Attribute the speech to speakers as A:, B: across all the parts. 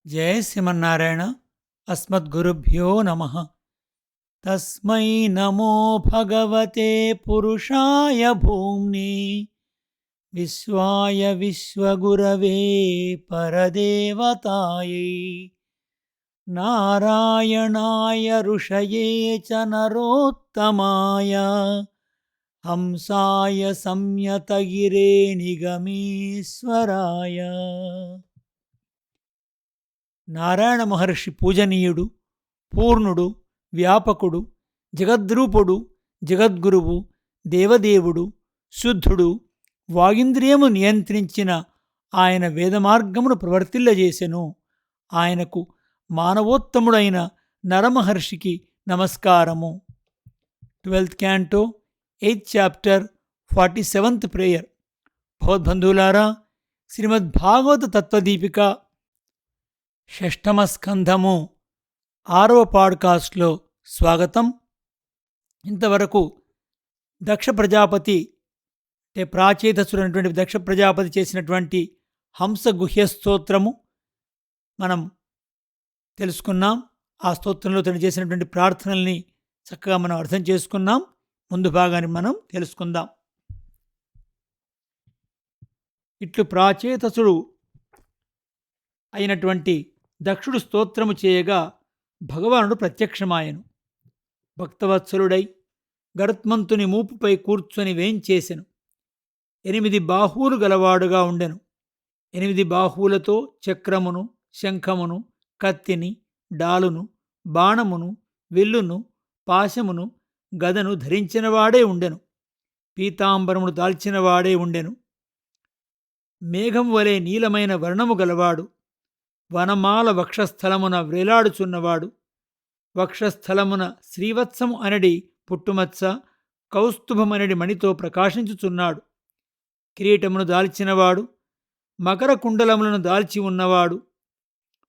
A: జయ శ్రీమన్నారాయణ. అస్మద్గురుభ్యో నమ. తస్మై నమో భగవతే పురుషాయ భూమ్ని విశ్వాయ విశ్వగురవే పరదేవతాయై నారాయణాయ ఋషయే చ నరోత్తమాయ హంసాయ సంయతగిరే నిగమేశ్వరాయ. నారాయణ మహర్షి పూజనీయుడు, పూర్ణుడు, వ్యాపకుడు, జగద్రూపుడు, జగద్గురువు, దేవదేవుడు, శుద్ధుడు, వాగింద్రియము నియంత్రించిన ఆయన వేదమార్గమును ప్రవర్తిల్లజేసెను. ఆయనకు మానవోత్తముడైన నరమహర్షికి నమస్కారము. 12th Canto 8th Chapter 47th Prayer. భగవద్బంధువులారా, Srimad Bhagavata తత్వదీపిక 6వ స్కంధము 6వ పాడ్కాస్ట్లో స్వాగతం. ఇంతవరకు దక్ష ప్రజాపతి ప్రాచేతసుడైనటువంటి దక్ష ప్రజాపతి చేసినటువంటి హంస గుహ్య స్తోత్రము మనం తెలుసుకున్నాం. ఆ స్తోత్రంలో తను చేసినటువంటి ప్రార్థనల్ని చక్కగా మనం అర్థం చేసుకున్నాం. ముందు భాగాన్ని మనం తెలుసుకుందాం. ఇట్లు ప్రాచేతసుడు అయినటువంటి దక్షుడు స్తోత్రము చేయగా భగవానుడు ప్రత్యక్షమాయెను. భక్తవత్సలుడై గరుత్మంతుని మూపుపై కూర్చొని వేంచేసెను. 8 బాహువులు గలవాడుగా ఉండెను. 8 బాహువులతో చక్రమును, శంఖమును, కత్తిని, డాలును, బాణమును, విల్లును, పాశమును, గదను ధరించినవాడే ఉండెను. పీతాంబరమును దాల్చినవాడే ఉండెను. మేఘం వలె నీలమైన వర్ణము గలవాడు. వనమాల వక్షస్థలమున వ్రేలాడుచున్నవాడు. వక్షస్థలమున శ్రీవత్సము అనడి పుట్టుమత్స, కౌస్తుభమనడి మణితో ప్రకాశించుచున్నాడు. కిరీటమును దాల్చినవాడు. మకర కుండలములను దాల్చి ఉన్నవాడు.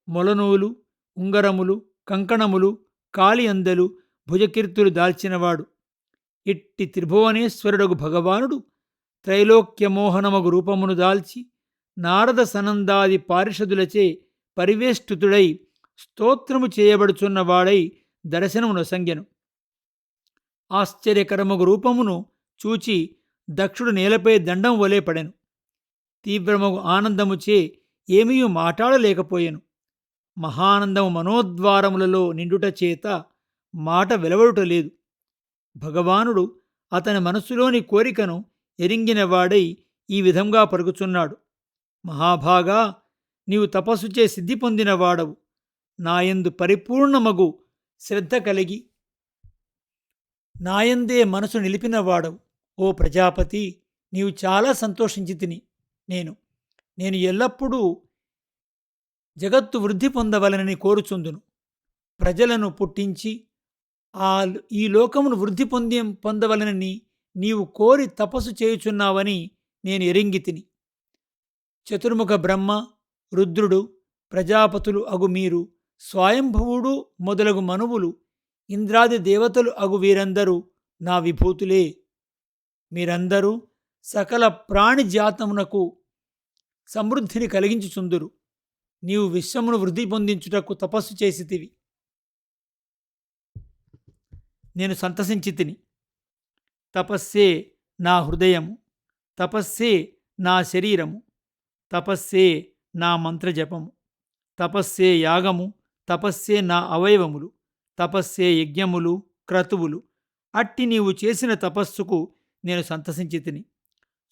A: మొలనూలు, ఉంగరములు, కంకణములు, కాలి అందలు, భుజకీర్తులు దాల్చినవాడు. ఇట్టి త్రిభువనేశ్వరుడగు భగవానుడు త్రైలోక్యమోహనమగు రూపమును దాల్చి నారద సనందాది పారిషదులచే పరివేష్టితుడై స్తోత్రము చేయబడుచున్నవాడై దర్శనమునొసంగెను. ఆశ్చర్యకరమగు రూపమును చూచి దక్షుడు నేలపై దండం వలె పడెను. తీవ్రమగు ఆనందముచే ఏమీయూ మాటాడలేకపోయెను. మహానందము మనోద్వారములలో నిండుట చేత మాట వెలువడుటలేదు. భగవానుడు అతని మనస్సులోని కోరికను ఎరింగినవాడై ఈ విధంగా పలుకుచున్నాడు. మహాభాగా, నీవు తపస్సుచే సిద్ధి పొందినవాడవు. నాయందు పరిపూర్ణమగు శ్రద్ధ కలిగి నాయందే మనసు నిలిపినవాడవు. ఓ ప్రజాపతి, నీవు చాలా సంతోషించి తిని. నేను ఎల్లప్పుడూ జగత్తు వృద్ధి పొందవలనని కోరుచుందును. ప్రజలను పుట్టించి ఈ లోకమును వృద్ధి పొందవలనని నీవు కోరి తపస్సు చేయుచున్నావని నేను ఎరింగి తిని. చతుర్ముఖ బ్రహ్మ, రుద్రుడు, ప్రజాపతులు అగు మీరు, స్వయంభువుడు మొదలగు మనువులు, ఇంద్రాది దేవతలు అగు వీరందరూ నా విభూతులే. మీరందరూ సకల ప్రాణిజాతమునకు సమృద్ధిని కలిగించుచుందురు. నీవు విశ్వమును వృద్ధి పొందించుటకు తపస్సు చేసితివి. నేను సంతసించి తిని. తపస్సే నా హృదయము, తపస్సే నా శరీరము, తపస్సే నా మంత్రజపము, తపస్సే యాగము, తపస్సే నా అవయవములు, తపస్సే యజ్ఞములు, క్రతువులు. అట్టి నీవు చేసిన తపస్సుకు నేను సంతసించి తిని.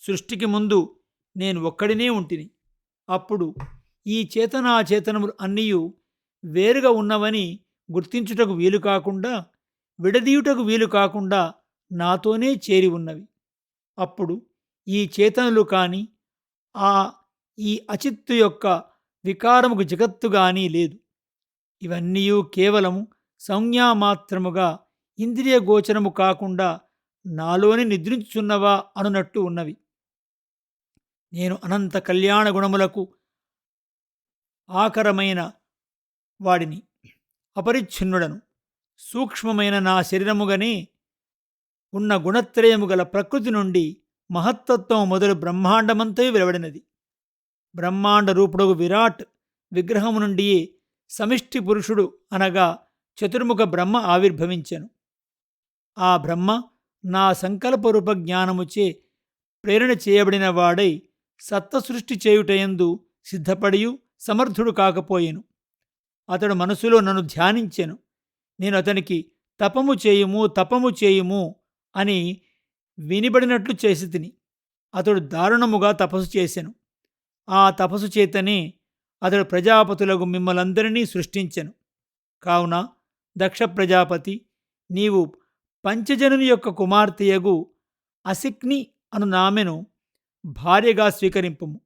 A: సృష్టికి ముందు నేను ఒక్కడినే ఉంటిని. అప్పుడు ఈ చేతనాచేతనములు అన్నీయు వేరుగా ఉన్నవని గుర్తించుటకు వీలు కాకుండా, విడదీయుటకు వీలు కాకుండా నాతోనే చేరి ఉన్నవి. అప్పుడు ఈ చేతనులు కాని ఈ అచిత్తు యొక్క వికారముకు జగత్తు గాని లేదు. ఇవన్నీ కేవలము సంజ్ఞామాత్రముగా ఇంద్రియ గోచరము కాకుండా నాలోని నిద్రించుచున్నవా అనునట్టు ఉన్నవి. నేను అనంత కళ్యాణ గుణములకు ఆకరమైన వాడిని, అపరిచ్ఛిన్నుడను. సూక్ష్మమైన నా శరీరముగనే ఉన్న గుణత్రయము గల ప్రకృతి నుండి మహత్తత్వం మొదలు బ్రహ్మాండమంతయు వెలువడినది. బ్రహ్మాండ రూపుడగు విరాట్ విగ్రహము నుండియే సమిష్టి పురుషుడు అనగా చతుర్ముఖ బ్రహ్మ ఆవిర్భవించెను. ఆ బ్రహ్మ నా సంకల్పరూప జ్ఞానముచే ప్రేరణ చేయబడిన వాడై సత్వసృష్టి చేయుటయందు సిద్ధపడియు సమర్థుడు కాకపోయెను. అతడు మనసులో నన్ను ధ్యానించెను. నేను అతనికి తపము చేయుము తపము చేయుము అని వినిబడినట్లు చేసి తిని. అతడు దారుణముగా తపస్సు చేసెను. ఆ తపస్సు చేతనే అతడు ప్రజాపతులకు మిమ్మలందరినీ సృష్టించెను. కావున దక్ష ప్రజాపతి, నీవు పంచజనుని యొక్క కుమార్తెయగు అసిక్ని అను నామెను భార్యగా స్వీకరింపుము.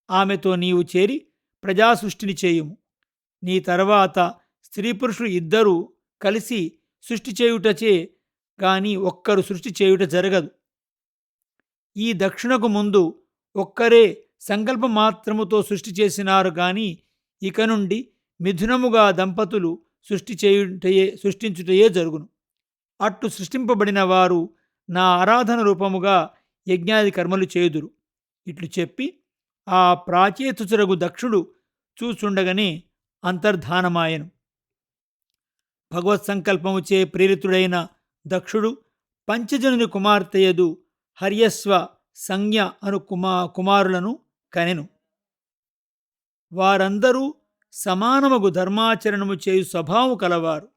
A: ఆమెతో నీవు చేరి ప్రజాసృష్టిని చేయుము. నీ తర్వాత స్త్రీ పురుషులు ఇద్దరూ కలిసి సృష్టి చేయుటచే గాని ఒక్కరు సృష్టి చేయుట జరగదు. ఈ దక్షిణకు ముందు ఒక్కరే సంకల్ప మాత్రముతో సృష్టి చేసినారు గాని ఇక నుండి మిథునముగా దంపతులు సృష్టించుటయే జరుగును. అట్లు సృష్టింపబడిన వారు నా ఆరాధన రూపముగా యజ్ఞాది కర్మలు చేయుదురు. ఇట్లు చెప్పి ఆ ప్రాచేతుచురగు దక్షుడు చూచుండగనే అంతర్ధానమాయను. భగవత్ సంకల్పముచే ప్రేరితుడైన దక్షుడు పంచజనుని కుమార్తెయదు హర్యస్వ సంజ్ఞ అను కుమారులను కనెను. వారందరూ సమానమగు ధర్మాచరణము చేయు స్వభావము కలవారు.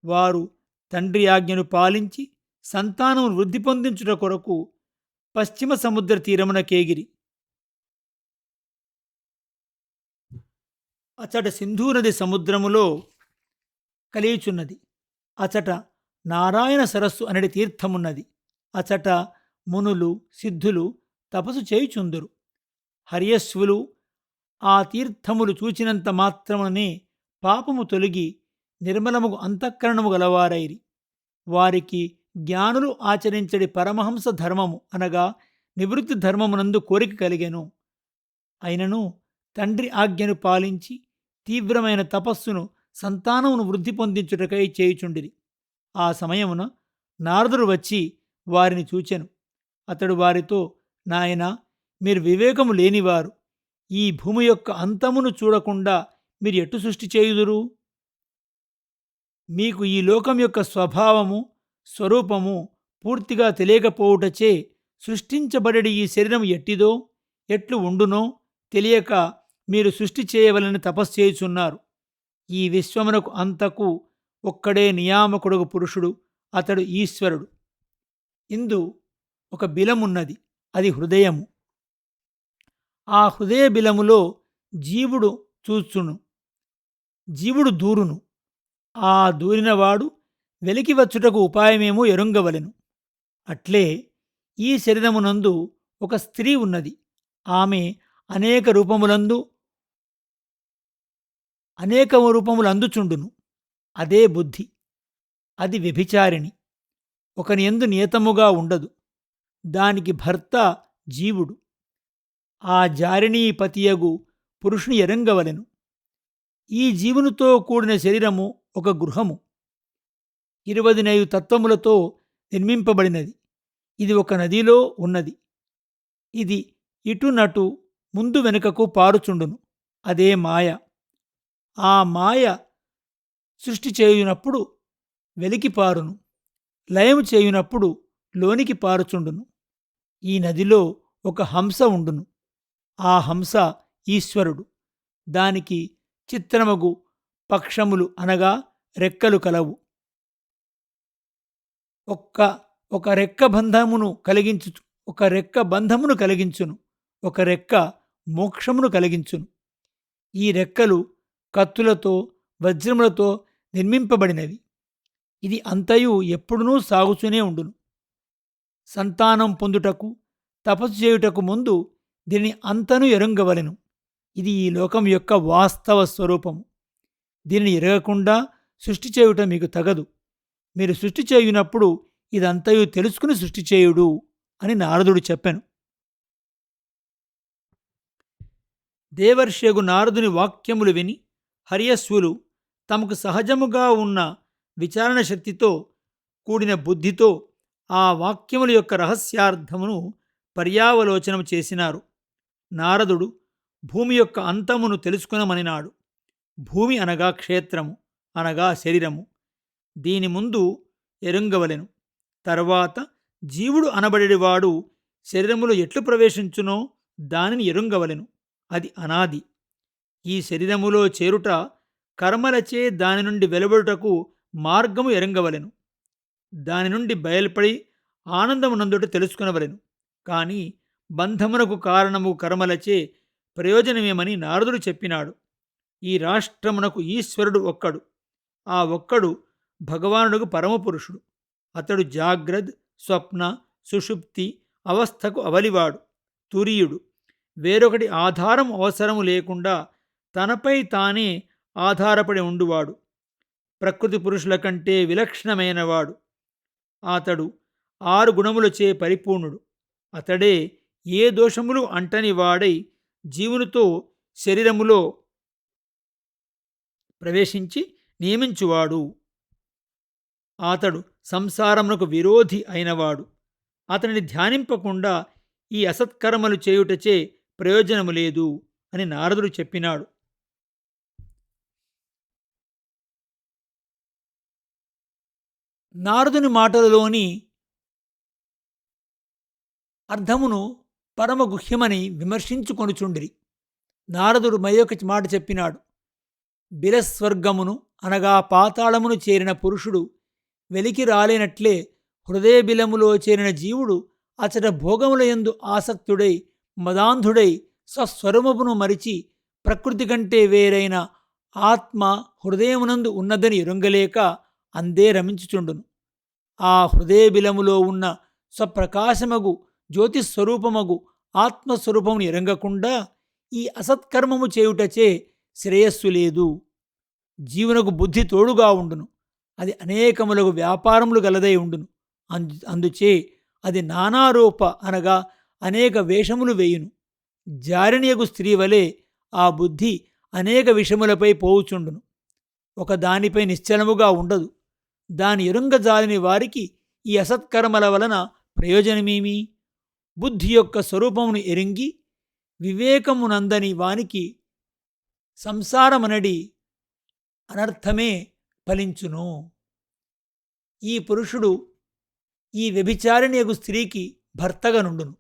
A: వారు తండ్రి ఆజ్ఞను పాలించి సంతానము వృద్ధి పొందించుట కొరకు పశ్చిమ సముద్ర తీరమున కేగిరి. అచట సింధూనది సముద్రములో కలియుచున్నది. అచట నారాయణ సరస్సు అనడి తీర్థమున్నది. అచట మునులు సిద్ధులు తపస్సు చేయుచుందురు. హర్యస్వులు ఆ తీర్థములు చూచినంత మాత్రమునే పాపము తొలగి నిర్మలముగు అంతఃకరణము గలవారైరి. వారికి జ్ఞానులు ఆచరించడి పరమహంస ధర్మము అనగా నివృత్తి ధర్మమునందు కోరిక కలిగెను. అయినను తండ్రి ఆజ్ఞను పాలించి తీవ్రమైన తపస్సును సంతానమును వృద్ధి పొందించుటకై చేయుచుండిరి. ఆ సమయమున నారదుడు వచ్చి వారిని చూచెను. అతడు వారితో, నాయనా, మీరు వివేకము లేనివారు. ఈ భూమి యొక్క అంతమును చూడకుండా మీరు ఎటు సృష్టి చేయుదురు? మీకు ఈ లోకం యొక్క స్వభావము స్వరూపము పూర్తిగా తెలియకపోవుటచే సృష్టించబడేది ఈ శరీరం ఎట్టిదో ఎట్లు ఉండునో తెలియక మీరు సృష్టి చేయవలని తపస్సు చేయుచున్నారు. ఈ విశ్వమునకు అంతకు ఒక్కడే నియామకుడుగు పురుషుడు, అతడు ఈశ్వరుడు. ఇందు ఒక బిలమున్నది, అది హృదయము. ఆ హృదయ బిలములో జీవుడు చూచును, జీవుడు దూరును. ఆ దూరినవాడు వెలికి వచ్చుటకు ఉపాయమేమో ఎరుంగవలెను. అట్లే ఈ శరీరమునందు ఒక స్త్రీ ఉన్నది. ఆమె అనేక రూపములు అందుచుండును. అదే బుద్ధి. అది వ్యభిచారిణి, ఒకని యందు నియతముగా ఉండదు. దానికి భర్త జీవుడు. ఆ జారిణీపతియగు పురుషుని ఎరంగవలెను. ఈ జీవునితో కూడిన శరీరము ఒక గృహము. 24 తత్వములతో నిర్మింపబడినది. ఇది ఒక నదిలో ఉన్నది. ఇది ఇటునటు ముందు వెనుకకు పారుచుండును. అదే మాయ. ఆ మాయ సృష్టి చేయునప్పుడు వెలికి పారును, లయము చేయునప్పుడు లోనికి పారుచుండును. ఈ నదిలో ఒక హంస ఉండును. ఆ హంస ఈశ్వరుడు. దానికి చిత్రమగు పక్షములు అనగా రెక్కలు కలవు. ఒక రెక్క బంధమును కలిగించును, ఒక రెక్క మోక్షమును కలిగించును. ఈ రెక్కలు కత్తులతో వజ్రములతో నిర్మింపబడినవి. ఇది అంతయు ఎప్పుడునూ సాగుతూనే ఉండును. సంతానం పొందుటకు తపస్సు చేయుటకు ముందు దీని అంతను ఎరుంగవలెను. ఇది ఈ లోకం యొక్క వాస్తవ స్వరూపము. దీనిని ఎరగకుండా సృష్టి చేయుట మీకు తగదు. మీరు సృష్టి చేయునప్పుడు ఇదంతయు తెలుసుకుని సృష్టి చేయుడు అని నారదుడు చెప్పాను. దేవర్ష్యగు నారదుని వాక్యములు విని హర్యస్వులు తమకు సహజముగా ఉన్న విచారణ శక్తితో కూడిన బుద్ధితో ఆ వాక్యముల యొక్క రహస్యార్థమును పర్యావలోచనం చేసినారు. నారదుడు భూమి యొక్క అంతమును తెలుసుకునమనినాడు. భూమి అనగా క్షేత్రము, అనగా శరీరము. దీని ముందు ఎరుంగవలెను. తర్వాత జీవుడు అనబడేవాడు శరీరములో ఎట్లు ప్రవేశించునో దానిని ఎరుంగవలెను. అది అనాది. ఈ శరీరములో చేరుట కర్మలచే దాని నుండి వెలువడుటకు మార్గము ఎరంగవలెను. దాని నుండి బయల్పడి ఆనందమునందుట తెలుసుకునవలెను. కాని బంధమునకు కారణము కర్మలచే ప్రయోజనమేమని నారదుడు చెప్పినాడు. ఈ రాష్ట్రమునకు ఈశ్వరుడు ఒక్కడు. ఆ ఒక్కడు భగవానుడుకు పరమపురుషుడు. అతడు జాగ్రద్, స్వప్న, సుషుప్తి అవస్థకు అవలివాడు, తురీయుడు. వేరొకటి ఆధారం అవసరము లేకుండా తనపై తానే ఆధారపడి ఉండువాడు. ప్రకృతి పురుషుల కంటే విలక్షణమైనవాడు. అతడు 6 గుణములచే పరిపూర్ణుడు. అతడే ఏ దోషములు అంటని వాడై జీవునితో శరీరములో ప్రవేశించి నియమించువాడు. అతడు సంసారమునకు విరోధి అయినవాడు. అతనిని ధ్యానింపకుండా ఈ అసత్కర్మలు చేయుటచే ప్రయోజనము లేదు అని నారదుడు చెప్పినాడు. నారదుని మాటలలోని అర్థమును పరమగుహ్యమని విమర్శించుకొనుచుండిరి. నారదుడు మరొక మాట చెప్పినాడు. బిలస్వర్గమును అనగా పాతాళమును చేరిన పురుషుడు వెలికి రాలేనట్లే హృదయబిలములో చేరిన జీవుడు అచట భోగములయందు ఆసక్తుడై మదాంధుడై స్వస్వరూపమును మరిచి ప్రకృతి కంటే వేరైన ఆత్మ హృదయమునందు ఉన్నదని ఎరుంగలేక అందే రమించుచుండును. ఆ హృదయబిలములో ఉన్న స్వప్రకాశమగు జ్యోతిస్వరూపమగు ఆత్మస్వరూపమును ఎరంగకుండా ఈ అసత్కర్మము చేయుటచే శ్రేయస్సు లేదు. జీవునకు బుద్ధి తోడుగా ఉండును. అది అనేకములకు వ్యాపారములు గలదై ఉండును. అందుచే అది నానారూప అనగా అనేక వేషములు వేయును. జారిణియగు స్త్రీ వలె ఆ బుద్ధి అనేక విషములపై పోవుచుండును. ఒక దానిపై నిశ్చలముగా ఉండదు. దాని ఎరుంగజాలిని వారికి ఈ అసత్కర్మల వలన ప్రయోజనమేమి? బుద్ధి యొక్క స్వరూపమును ఎరింగి వివేకమునందని వానికి సంసారమనడి అనర్థమే ఫలించును. ఈ పురుషుడు ఈ వ్యభిచారిణియగు స్త్రీకి భర్తగా నుండును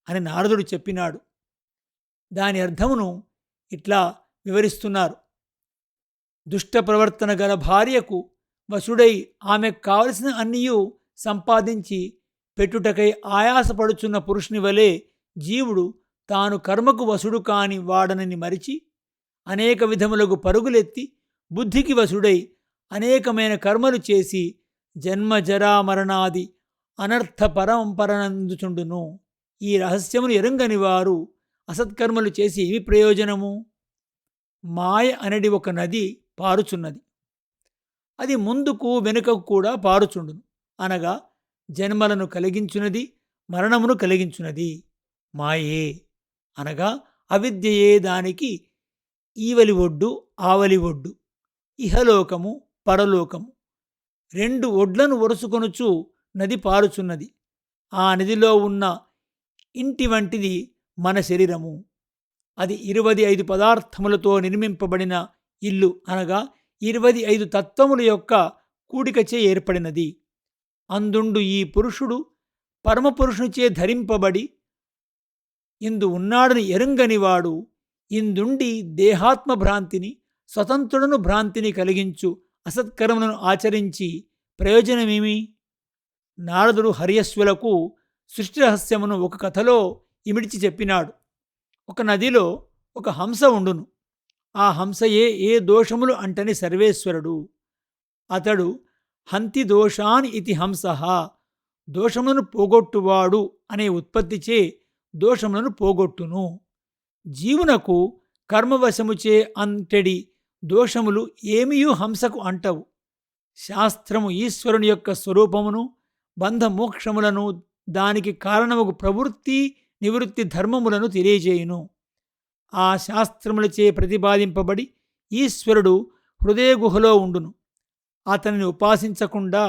A: అని నారదుడు చెప్పినాడు. దాని అర్థమును ఇట్లా వివరిస్తున్నారు. దుష్ట ప్రవర్తన గల భార్యకు వశుడై ఆమెకు కావలసిన అన్నియూ సంపాదించి పెట్టుటకై ఆయాసపడుచున్న పురుషుని వలె జీవుడు తాను కర్మకు వశుడు కాని వాడనని మరిచి అనేక విధములకు పరుగులెత్తి బుద్ధికి వశుడై అనేకమైన కర్మలు చేసి జన్మజరామరణాది అనర్థ పరంపరనందుచుండును. ఈ రహస్యమును ఎరుంగని వారు అసత్కర్మలు చేసి ఏమి ప్రయోజనము? మాయ అనడి ఒక నది పారుచున్నది. అది ముందుకు వెనుకకు కూడా పారుచుండును. అనగా జన్మలను కలిగించున్నది, మరణమును కలిగించున్నది మాయే. అనగా అవిద్యయే దానికి ఈవలి ఒడ్డు ఆవలి ఒడ్డు, ఇహలోకము పరలోకము 2 ఒడ్లను వరుసుకొనుచు నది పారుచున్నది. ఆ నదిలో ఉన్న ఇంటి వంటిది మన శరీరము. అది 25 పదార్థములతో నిర్మింపబడిన ఇల్లు. అనగా 25 తత్వముల యొక్క కూడికచే ఏర్పడినది. అందుండు ఈ పురుషుడు పరమపురుషునిచే ధరింపబడి ఇందు ఉన్నాడని ఎరుంగనివాడు ఇందుండి దేహాత్మ భ్రాంతిని, స్వతంత్రులను భ్రాంతిని కలిగించు అసత్కర్మలను ఆచరించి ప్రయోజనమేమి? నారదుడు హర్యశ్వులకు సృష్టి రహస్యమును ఒక కథలో ఇమిడిచి చెప్పినాడు. ఒక నదిలో ఒక హంస ఉండును. ఆ హంసయే ఏ దోషములు అంటని సర్వేశ్వరుడు. అతడు హంతి దోషాన్ ఇతి హంసః, దోషములను పోగొట్టువాడు అనే ఉత్పత్తిచే దోషములను పోగొట్టును. జీవునకు కర్మవశముచే అంటెడి దోషములు ఏమియూ హంసకు అంటవు. శాస్త్రము ఈశ్వరుని యొక్క స్వరూపమును, బంధమోక్షములను, దానికి కారణముకు ప్రవృత్తి నివృత్తి ధర్మములను తెలియజేయును. ఆ శాస్త్రములచే ప్రతిపాదింపబడి ఈశ్వరుడు హృదయ గుహలో ఉండును. అతనిని ఉపాసించకుండా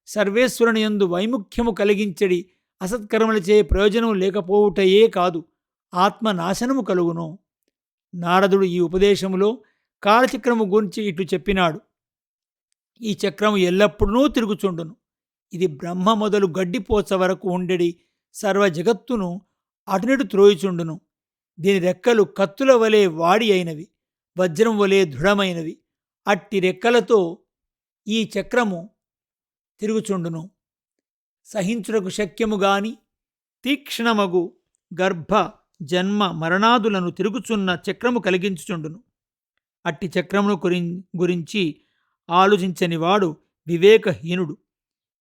A: సర్వేశ్వరుని యందు వైముఖ్యము కలిగించడి అసత్కర్మలచే ప్రయోజనం లేకపోవుటయే కాదు, ఆత్మనాశనము కలుగును. నారదుడు ఈ ఉపదేశములో కాలచక్రము గురించి ఇట్లు చెప్పినాడు. ఈ చక్రము ఎల్లప్పుడూ తిరుగుచుండును. ఇది బ్రహ్మ మొదలు గడ్డిపోచ వరకు ఉండెడి సర్వ జగత్తును అటునిటు త్రోయిచుండును. దీని రెక్కలు కత్తుల వలె వాడి అయినవి, వజ్రం వలె దృఢమైనవి. అట్టి రెక్కలతో ఈ చక్రము తిరుగుచుండును. సహించుటకు శక్యము గాని తీక్ష్ణమగు గర్భ జన్మ మరణాదులను తిరుగుచున్న చక్రము కలిగించుచుండును. అట్టి చక్రమును గురించి ఆలోచించని వాడు వివేకహీనుడు.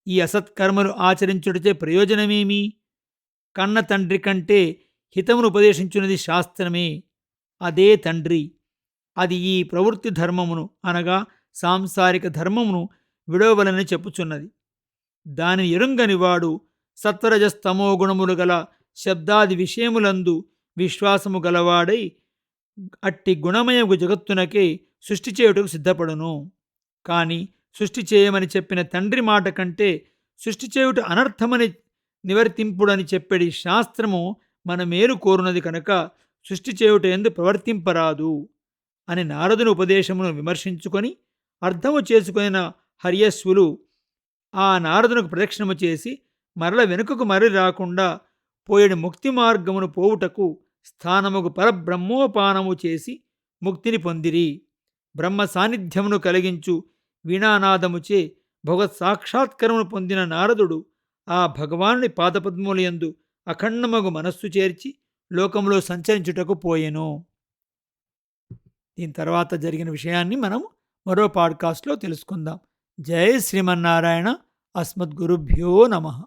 A: ఈ అసత్కర్మలు ఆచరించుటచే ప్రయోజనమేమి? కన్న తండ్రి కంటే హితమును ఉపదేశించున్నది శాస్త్రమే. అదే తండ్రి. అది ఈ ప్రవృత్తి ధర్మమును అనగా సాంసారిక ధర్మమును విడవలనని చెప్పుచున్నది. దానిని ఎరుంగనివాడు సత్వరజస్తమో గుణములు గల శబ్దాది విషయములందు విశ్వాసము గలవాడై అట్టి గుణమయము జగత్తునకే సృష్టి చేయుటకు సిద్ధపడును. కాని సృష్టి చేయమని చెప్పిన తండ్రి మాట కంటే సృష్టి చేయుట అనర్థమని నివర్తింపుడని చెప్పేది శాస్త్రము మన మేలు కోరునది కనుక సృష్టి చేయుట ఎందు ప్రవర్తింపరాదు అని నారదుని ఉపదేశమును విమర్శించుకొని అర్థము చేసుకొనిన హర్యశ్వులు ఆ నారదునకు ప్రదక్షిణము చేసి మరల వెనుకకు మరలి రాకుండా పోయేడు ముక్తి మార్గమును పోవుటకు స్థానముకు పరబ్రహ్మోపానము చేసి ముక్తిని పొందిరి. బ్రహ్మ సాన్నిధ్యమును కలిగించు వీణానాదముచే భగవత్ సాక్షాత్కరమును పొందిన నారదుడు ఆ భగవానుని పాదపద్మములయందు అఖండమగు మనస్సు చేర్చి లోకంలో సంచరించుటకు పోయెను. దీని తర్వాత జరిగిన విషయాన్ని మనం మరో పాడ్కాస్ట్లో తెలుసుకుందాం. జై శ్రీమన్నారాయణ. అస్మద్గురుభ్యో నమః.